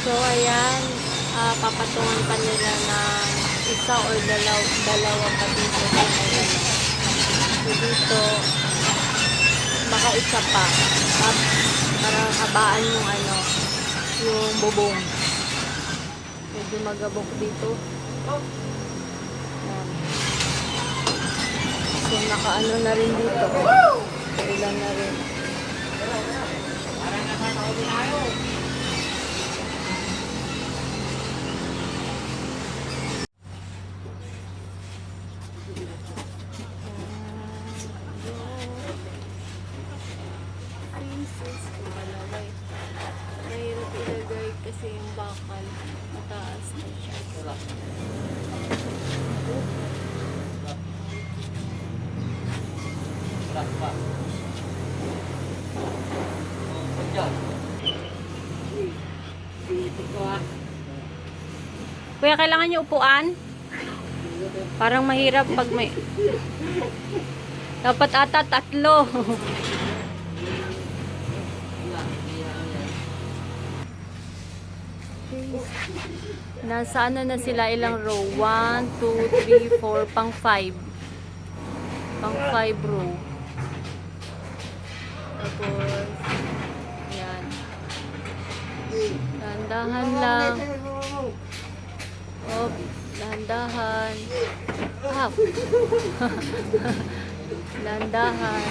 So, ayan, papatungan pa nila ng isa or dalawa pa dito. So, dito, baka isa pa. Para habaan yung yung bubong. Medyo magabok dito. Ayan. So, nakaano na rin dito. Ilan na rin. Mahirap ilagay kasi yung bakal mataas na siya. Kuya, kailangan niyo upuan? Parang mahirap pag may... Dapat ata 3. Nasa ano na sila, ilang row? 1, 2, 3, 4, pang 5. Pang 5 row. Tapos, yan. Dahan-dahan lang. Oh, dahan-dahan. Ah. Dahan-dahan.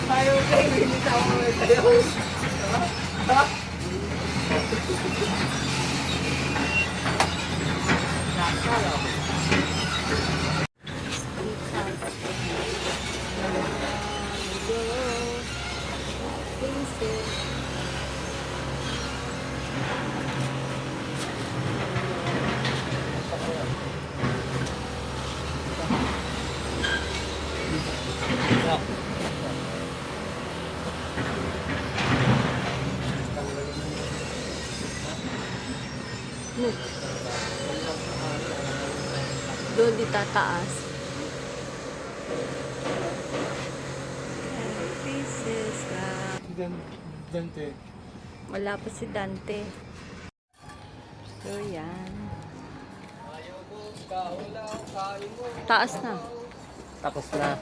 Doon di tataas. Pieces ka. Dante. Wala pa si Dante. So, yan. Taas na. Tapos na.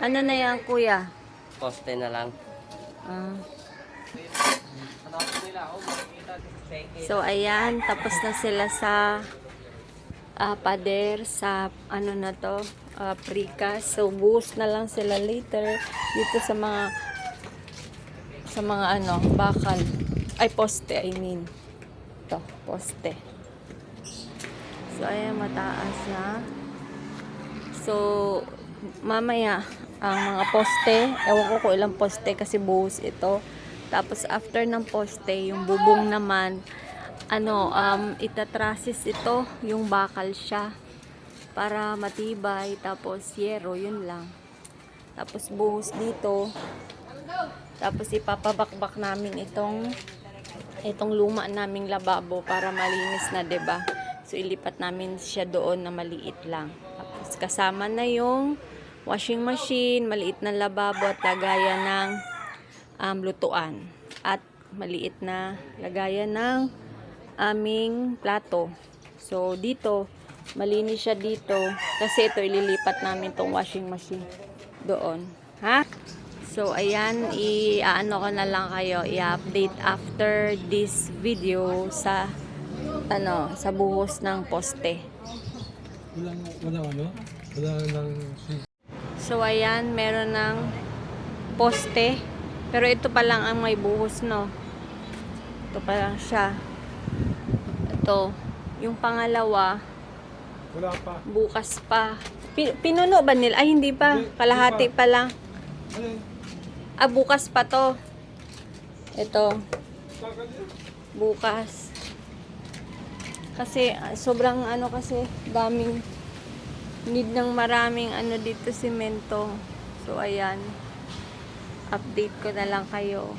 Ano na yan, kuya? Poste na lang. Ah. So, ayan. Tapos na sila sa pader, sa ano na to, precast. So, buhos na lang sila later dito sa mga bakal. Ay, poste, I mean. Ito, poste. So, ayan, mataas na. So, mamaya, ang mga poste, ewan ko kung ilang poste kasi buhos ito. Tapos, after ng poste, yung bubong naman, itatrasis ito, yung bakal siya, para matibay. Tapos, yero, yun lang. Tapos, buhos dito. Tapos, ipapabakbak namin itong luma naming lababo para malinis na, 'di ba? So, ilipat namin siya doon na maliit lang. Tapos, kasama na yung washing machine, maliit na lababo at lagayan ng lutuan. At maliit na lagayan ng aming plato. So, dito, malinis siya dito. Kasi ito, ililipat namin tong washing machine doon. Ha? So, ayan, i-ano ko na lang kayo, i-update after this video sa buhos ng poste. So, ayan, meron ng poste. Pero ito pa lang ang may buhos, no? Ito pa lang siya. Ito. Yung pangalawa, Wala pa. bukas pa. Pinuno ba nila? Ay, hindi pa. Kalahati pa lang. Bukas pa to. Ito. Bukas. Kasi, sobrang kasi, daming need ng maraming dito, semento. So, ayan. Update ko na lang kayo.